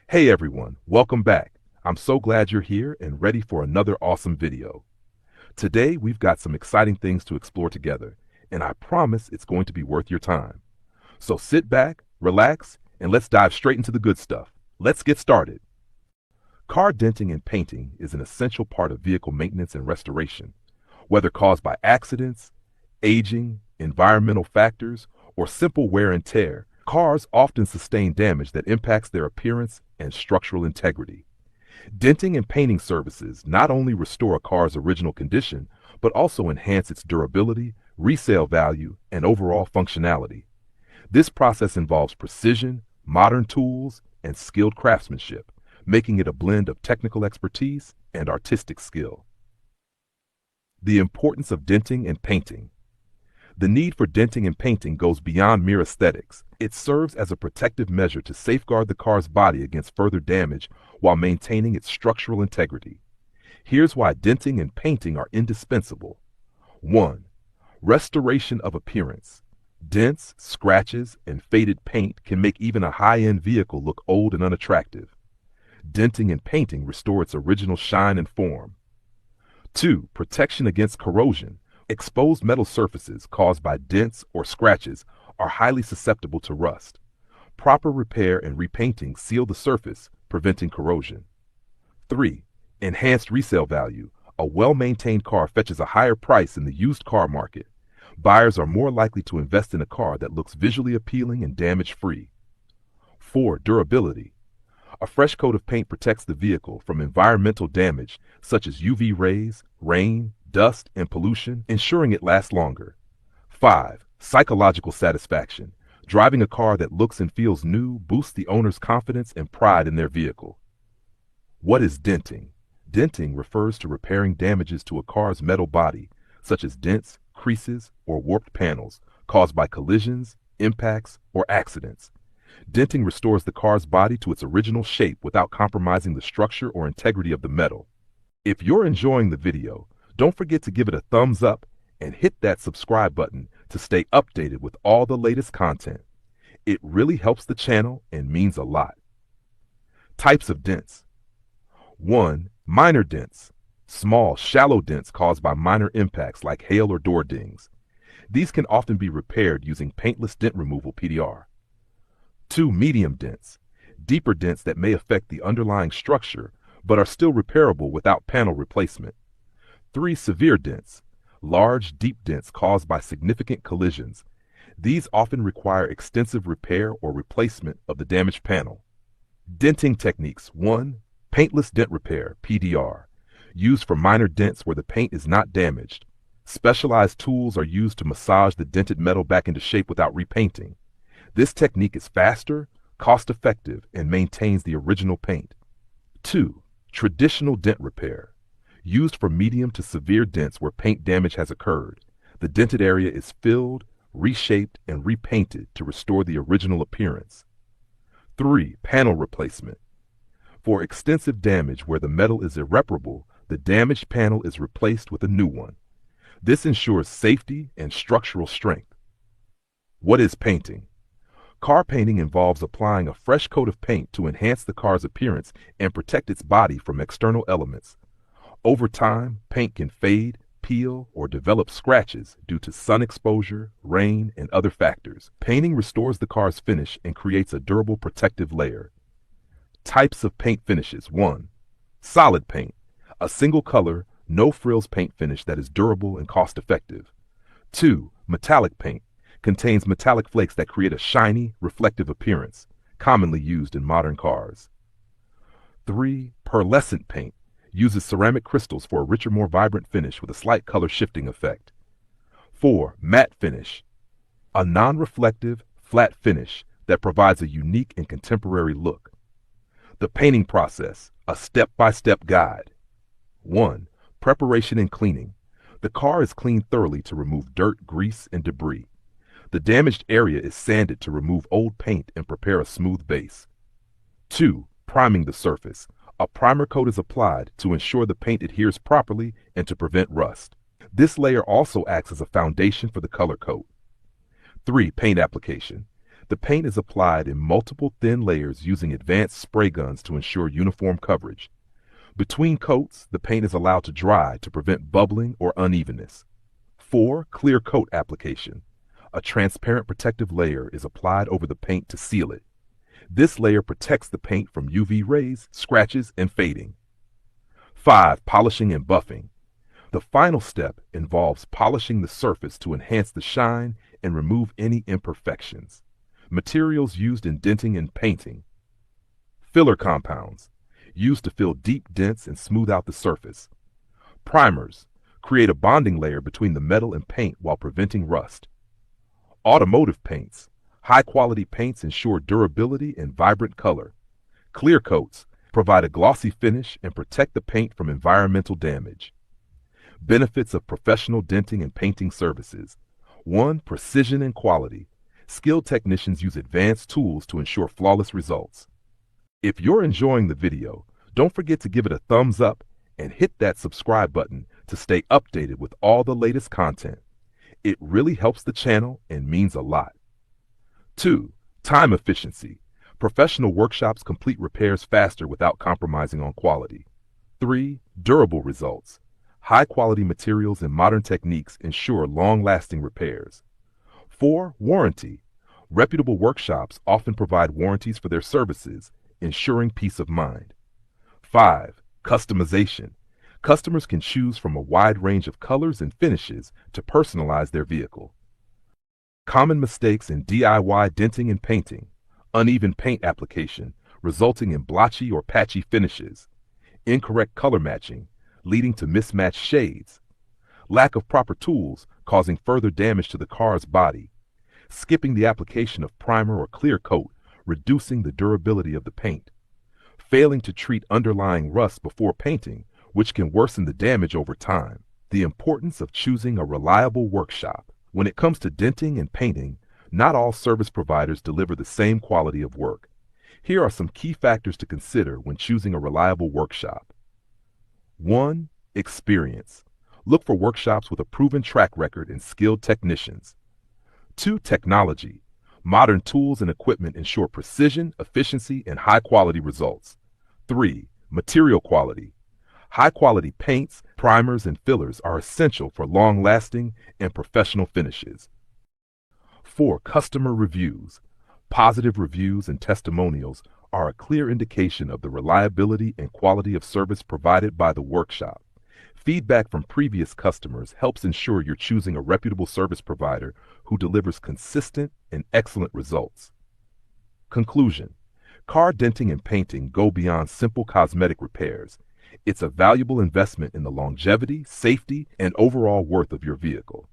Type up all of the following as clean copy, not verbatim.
Hey everyone, welcome back. I'm so glad you're here and ready for another awesome video. Today we've got some exciting things to explore together, and I promise it's going to be worth your time. So sit back, relax, and let's dive straight into the good stuff. Let's get started. Car denting and painting is an essential part of vehicle maintenance and restoration. Whether caused by accidents, aging, environmental factors, or simple wear and tear, cars often sustain damage that impacts their appearance and structural integrity. Denting and painting services not only restore a car's original condition, but also enhance its durability, resale value, and overall functionality. This process involves precision, modern tools, and skilled craftsmanship, making it a blend of technical expertise and artistic skill. The importance of denting and painting. The need for denting and painting goes beyond mere aesthetics. It serves as a protective measure to safeguard the car's body against further damage while maintaining its structural integrity. Here's why denting and painting are indispensable. 1. Restoration of appearance. Dents, scratches, and faded paint can make even a high-end vehicle look old and unattractive. Denting and painting restore its original shine and form. 2. Protection against corrosion. Exposed metal surfaces caused by dents or scratches are highly susceptible to rust. Proper repair and repainting seal the surface, preventing corrosion. 3. Enhanced resale value. A well-maintained car fetches a higher price in the used car market. Buyers are more likely to invest in a car that looks visually appealing and damage-free. 4. Durability. A fresh coat of paint protects the vehicle from environmental damage such as UV rays, rain, dust, and pollution, ensuring it lasts longer. 5. Psychological satisfaction. Driving a car that looks and feels new boosts the owner's confidence and pride in their vehicle. What is denting? Denting refers to repairing damages to a car's metal body, such as dents, creases, or warped panels, caused by collisions, impacts, or accidents. Denting restores the car's body to its original shape without compromising the structure or integrity of the metal. If you're enjoying the video, don't forget to give it a thumbs up and hit that subscribe button to stay updated with all the latest content. It really helps the channel and means a lot. Types of dents. 1. Minor dents. Small, shallow dents caused by minor impacts like hail or door dings. These can often be repaired using paintless dent removal PDR. 2. Medium dents. Deeper dents that may affect the underlying structure but are still repairable without panel replacement. 3. Severe dents. Large, deep dents caused by significant collisions. These often require extensive repair or replacement of the damaged panel. Denting techniques. 1. Paintless dent repair, PDR. Used for minor dents where the paint is not damaged. Specialized tools are used to massage the dented metal back into shape without repainting. This technique is faster, cost-effective, and maintains the original paint. 2. Traditional dent repair. Used for medium to severe dents where paint damage has occurred. The dented area is filled, reshaped, and repainted to restore the original appearance. 3. Panel replacement. For extensive damage where the metal is irreparable, the damaged panel is replaced with a new one. This ensures safety and structural strength. What is painting? Car painting involves applying a fresh coat of paint to enhance the car's appearance and protect its body from external elements. Over time, paint can fade, peel, or develop scratches due to sun exposure, rain, and other factors. Painting restores the car's finish and creates a durable protective layer. Types of paint finishes. 1. Solid paint. A single color, no frills paint finish that is durable and cost-effective. 2. Metallic paint. Contains metallic flakes that create a shiny, reflective appearance, commonly used in modern cars. 3. Pearlescent paint. Uses ceramic crystals for a richer, more vibrant finish with a slight color shifting effect. 4. Matte finish. A non-reflective, flat finish that provides a unique and contemporary look. The painting process, a step-by-step guide. 1. Preparation and cleaning. The car is cleaned thoroughly to remove dirt, grease, and debris. The damaged area is sanded to remove old paint and prepare a smooth base. 2. Priming the surface. A primer coat is applied to ensure the paint adheres properly and to prevent rust. This layer also acts as a foundation for the color coat. 3. Paint application. The paint is applied in multiple thin layers using advanced spray guns to ensure uniform coverage. Between coats, the paint is allowed to dry to prevent bubbling or unevenness. 4. Clear coat application. A transparent protective layer is applied over the paint to seal it. This layer protects the paint from UV rays, scratches, and fading. 5. Polishing and buffing. The final step involves polishing the surface to enhance the shine and remove any imperfections. Materials used in denting and painting. Filler compounds, used to fill deep dents and smooth out the surface. Primers, create a bonding layer between the metal and paint while preventing rust. Automotive paints, high-quality paints ensure durability and vibrant color. Clear coats, provide a glossy finish and protect the paint from environmental damage. Benefits of professional denting and painting services. 1. Precision and quality. Skilled technicians use advanced tools to ensure flawless results. If you're enjoying the video, don't forget to give it a thumbs up and hit that subscribe button to stay updated with all the latest content. It really helps the channel and means a lot. 2. Time efficiency. Professional workshops complete repairs faster without compromising on quality. 3. Durable results. High-quality materials and modern techniques ensure long-lasting repairs. 4. Warranty. Reputable workshops often provide warranties for their services, ensuring peace of mind. 5. Customization. Customers can choose from a wide range of colors and finishes to personalize their vehicle. Common mistakes in DIY denting and painting. Uneven paint application, resulting in blotchy or patchy finishes. Incorrect color matching, leading to mismatched shades. Lack of proper tools, causing further damage to the car's body. Skipping the application of primer or clear coat, reducing the durability of the paint. Failing to treat underlying rust before painting, which can worsen the damage over time. The importance of choosing a reliable workshop. When it comes to denting and painting, not all service providers deliver the same quality of work. Here are some key factors to consider when choosing a reliable workshop. 1. Experience. Look for workshops with a proven track record and skilled technicians. 2. Technology. Modern tools and equipment ensure precision, efficiency, and high-quality results. 3. Material quality. High-quality paints, primers, and fillers are essential for long-lasting and professional finishes. 4. Customer reviews. Positive reviews and testimonials are a clear indication of the reliability and quality of service provided by the workshop. Feedback from previous customers helps ensure you're choosing a reputable service provider who delivers consistent and excellent results. Conclusion. Car denting and painting go beyond simple cosmetic repairs. It's a valuable investment in the longevity, safety, and overall worth of your vehicle.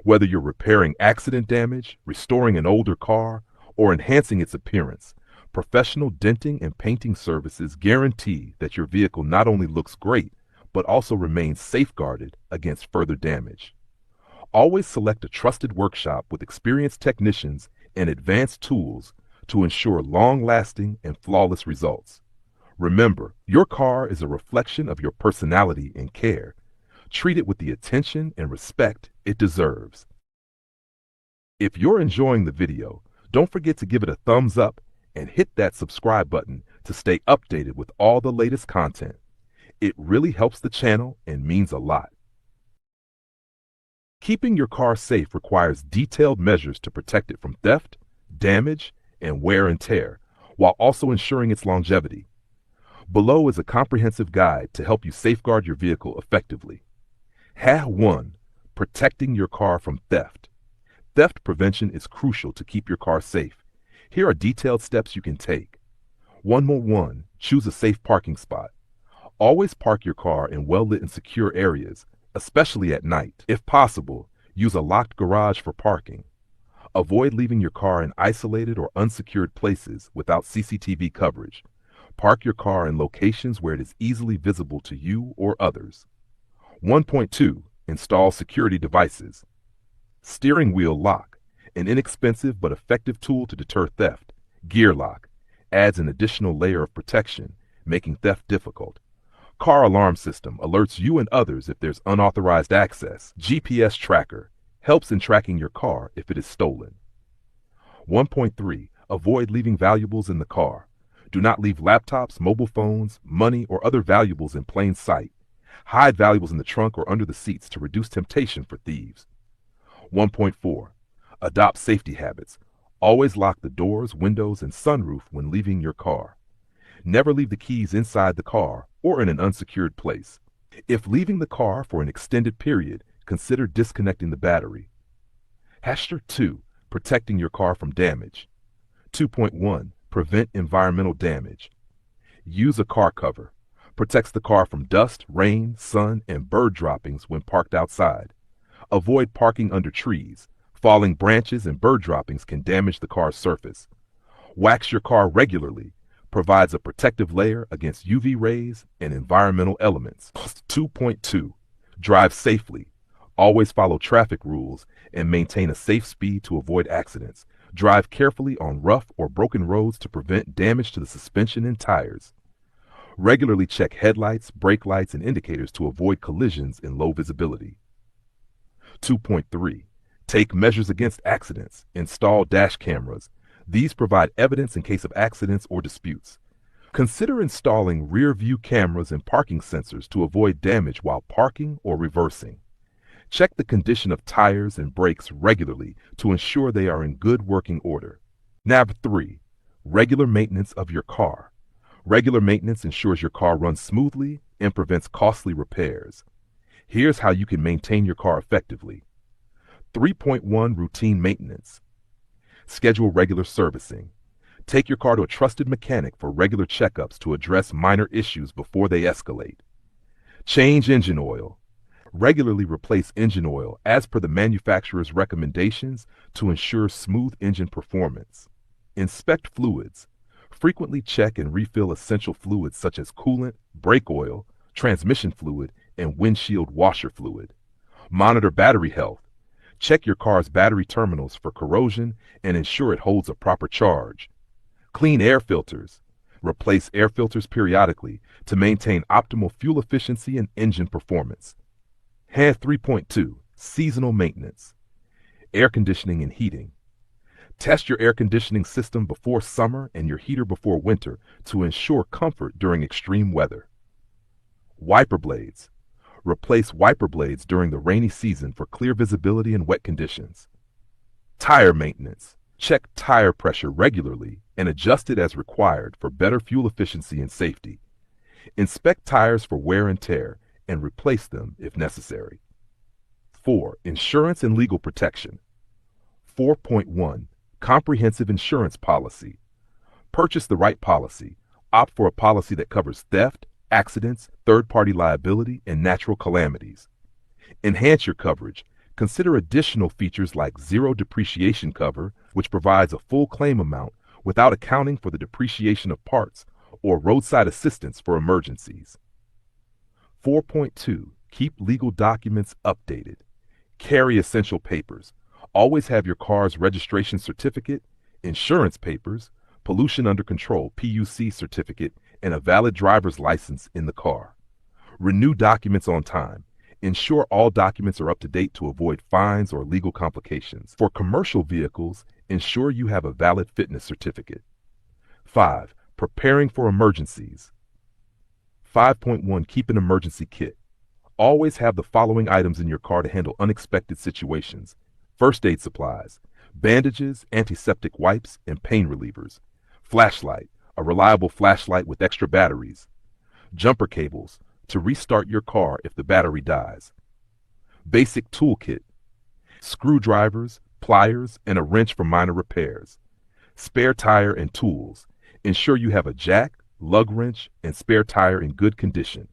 Whether you're repairing accident damage, restoring an older car, or enhancing its appearance, professional denting and painting services guarantee that your vehicle not only looks great, but also remains safeguarded against further damage. Always select a trusted workshop with experienced technicians and advanced tools to ensure long-lasting and flawless results. Remember, your car is a reflection of your personality and care. Treat it with the attention and respect it deserves. If you're enjoying the video, don't forget to give it a thumbs up and hit that subscribe button to stay updated with all the latest content. It really helps the channel and means a lot. Keeping your car safe requires detailed measures to protect it from theft, damage, and wear and tear, while also ensuring its longevity. Below is a comprehensive guide to help you safeguard your vehicle effectively. Hack 1. Protecting your car from theft. Theft prevention is crucial to keep your car safe. Here are detailed steps you can take. 1. Choose a safe parking spot. Always park your car in well-lit and secure areas, especially at night. If possible, use a locked garage for parking. Avoid leaving your car in isolated or unsecured places without CCTV coverage. Park your car in locations where it is easily visible to you or others. 1.2. Install security devices. Steering wheel lock, an inexpensive but effective tool to deter theft. Gear lock adds an additional layer of protection, making theft difficult. Car alarm system alerts you and others if there's unauthorized access. GPS tracker helps in tracking your car if it is stolen. 1.3. Avoid leaving valuables in the car. Do not leave laptops, mobile phones, money, or other valuables in plain sight. Hide valuables in the trunk or under the seats to reduce temptation for thieves. 1.4. Adopt safety habits. Always lock the doors, windows, and sunroof when leaving your car. Never leave the keys inside the car or in an unsecured place. If leaving the car for an extended period, consider disconnecting the battery. Hashtag 2. Protecting your car from damage. 2.1. Prevent environmental damage. Use a car cover. Protects the car from dust, rain, sun, and bird droppings when parked outside. Avoid parking under trees. Falling branches and bird droppings can damage the car's surface. Wax your car regularly. Provides a protective layer against UV rays and environmental elements. 2.2. Drive safely. Always follow traffic rules and maintain a safe speed to avoid accidents. Drive carefully on rough or broken roads to prevent damage to the suspension and tires. Regularly check headlights, brake lights, and indicators to avoid collisions in low visibility. 2.3. Take measures against accidents. Install dash cameras. These provide evidence in case of accidents or disputes. Consider installing rear view cameras and parking sensors to avoid damage while parking or reversing. Check the condition of tires and brakes regularly to ensure they are in good working order. Nav 3. Regular maintenance of your car. Regular maintenance ensures your car runs smoothly and prevents costly repairs. Here's how you can maintain your car effectively. 3.1. Routine maintenance. Schedule regular servicing. Take your car to a trusted mechanic for regular checkups to address minor issues before they escalate. Change engine oil. Regularly replace engine oil as per the manufacturer's recommendations to ensure smooth engine performance. Inspect fluids. Frequently check and refill essential fluids such as coolant, brake oil, transmission fluid, and windshield washer fluid. Monitor battery health. Check your car's battery terminals for corrosion and ensure it holds a proper charge. Clean air filters. Replace air filters periodically to maintain optimal fuel efficiency and engine performance. 3.2. Seasonal maintenance. Air conditioning and heating. Test your air conditioning system before summer and your heater before winter to ensure comfort during extreme weather. Wiper blades. Replace wiper blades during the rainy season for clear visibility in wet conditions. Tire maintenance. Check tire pressure regularly and adjust it as required for better fuel efficiency and safety. Inspect tires for wear and tear and replace them if necessary. 4. Insurance and legal protection. 4.1. Comprehensive insurance policy. Purchase the right policy. Opt for a policy that covers theft, accidents, third-party liability, and natural calamities. Enhance your coverage. Consider additional features like zero depreciation cover, which provides a full claim amount without accounting for the depreciation of parts, or roadside assistance for emergencies. 4.2. Keep legal documents updated. Carry essential papers. Always have your car's registration certificate, insurance papers, pollution under control (PUC) certificate, and a valid driver's license in the car. Renew documents on time. Ensure all documents are up to date to avoid fines or legal complications. For commercial vehicles, ensure you have a valid fitness certificate. 5. Preparing for emergencies. 5.1. Keep an emergency kit. Always have the following items in your car to handle unexpected situations. First aid supplies, bandages, antiseptic wipes, and pain relievers. Flashlight, a reliable flashlight with extra batteries. Jumper cables, to restart your car if the battery dies. Basic toolkit, screwdrivers, pliers, and a wrench for minor repairs. Spare tire and tools. Ensure you have a jack, lug wrench, and spare tire in good condition.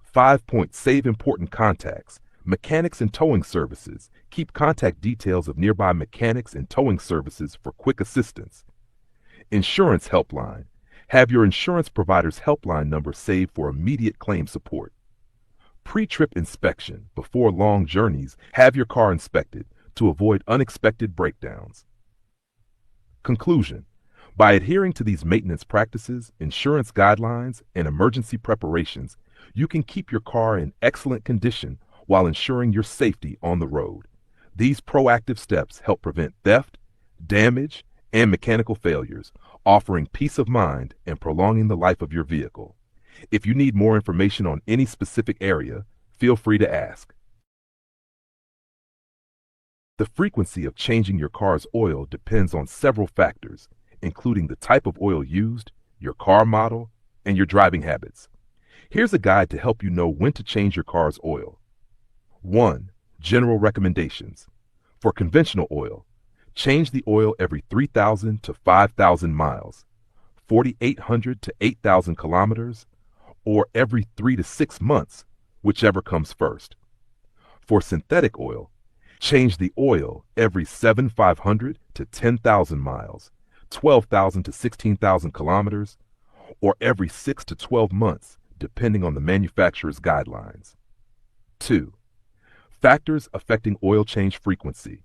5. Save important contacts. Mechanics and towing services. Keep contact details of nearby mechanics and towing services for quick assistance. Insurance helpline. Have your insurance provider's helpline number saved for immediate claim support. Pre-trip inspection. Before long journeys, have your car inspected to avoid unexpected breakdowns. Conclusion. By adhering to these maintenance practices, insurance guidelines, and emergency preparations, you can keep your car in excellent condition while ensuring your safety on the road. These proactive steps help prevent theft, damage, and mechanical failures, offering peace of mind and prolonging the life of your vehicle. If you need more information on any specific area, feel free to ask. The frequency of changing your car's oil depends on several factors, including the type of oil used, your car model, and your driving habits. Here's a guide to help you know when to change your car's oil. 1. General recommendations. For conventional oil, change the oil every 3,000 to 5,000 miles, 4,800 to 8,000 kilometers, or every 3 to 6 months, whichever comes first. For synthetic oil, change the oil every 7,500 to 10,000 miles, 12,000 to 16,000 kilometers, or every 6 to 12 months, depending on the manufacturer's guidelines. 2. Factors affecting oil change frequency.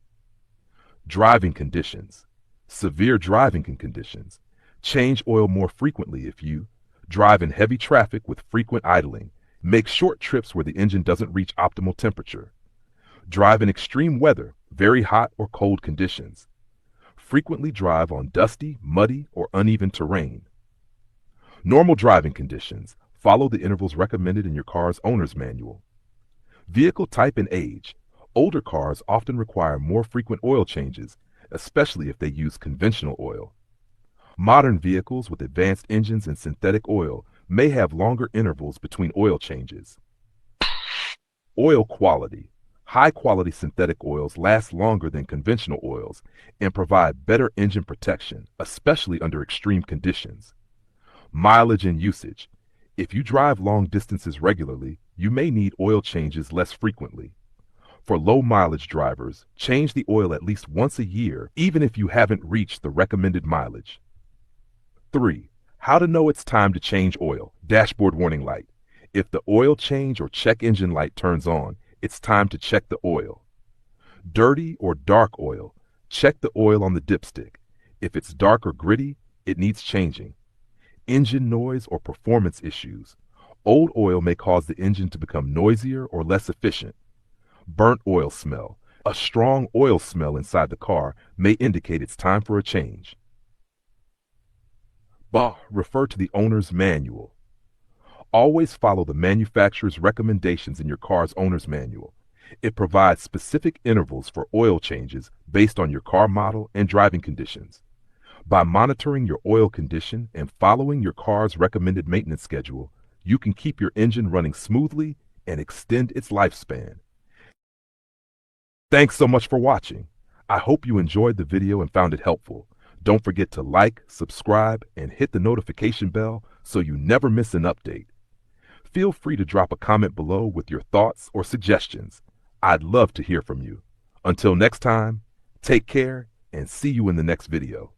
Driving conditions. Severe driving conditions. Change oil more frequently if you drive in heavy traffic with frequent idling, make short trips where the engine doesn't reach optimal temperature, drive in extreme weather, very hot or cold conditions, frequently drive on dusty, muddy, or uneven terrain. Normal driving conditions. Follow the intervals recommended in your car's owner's manual. Vehicle type and age. Older cars often require more frequent oil changes, especially if they use conventional oil. Modern vehicles with advanced engines and synthetic oil may have longer intervals between oil changes. Oil quality. High-quality synthetic oils last longer than conventional oils and provide better engine protection, especially under extreme conditions. Mileage and usage. If you drive long distances regularly, you may need oil changes less frequently. For low-mileage drivers, change the oil at least once a year, even if you haven't reached the recommended mileage. 3. How to know it's time to change oil. Dashboard warning light. If the oil change or check engine light turns on, it's time to check the oil. Dirty or dark oil. Check the oil on the dipstick. If it's dark or gritty, it needs changing. Engine noise or performance issues. Old oil may cause the engine to become noisier or less efficient. Burnt oil smell. A strong oil smell inside the car may indicate it's time for a change. Refer to the owner's manual. Always follow the manufacturer's recommendations in your car's owner's manual. It provides specific intervals for oil changes based on your car model and driving conditions. By monitoring your oil condition and following your car's recommended maintenance schedule, you can keep your engine running smoothly and extend its lifespan. Thanks so much for watching. I hope you enjoyed the video and found it helpful. Don't forget to like, subscribe, and hit the notification bell so you never miss an update. Feel free to drop a comment below with your thoughts or suggestions. I'd love to hear from you. Until next time, take care and see you in the next video.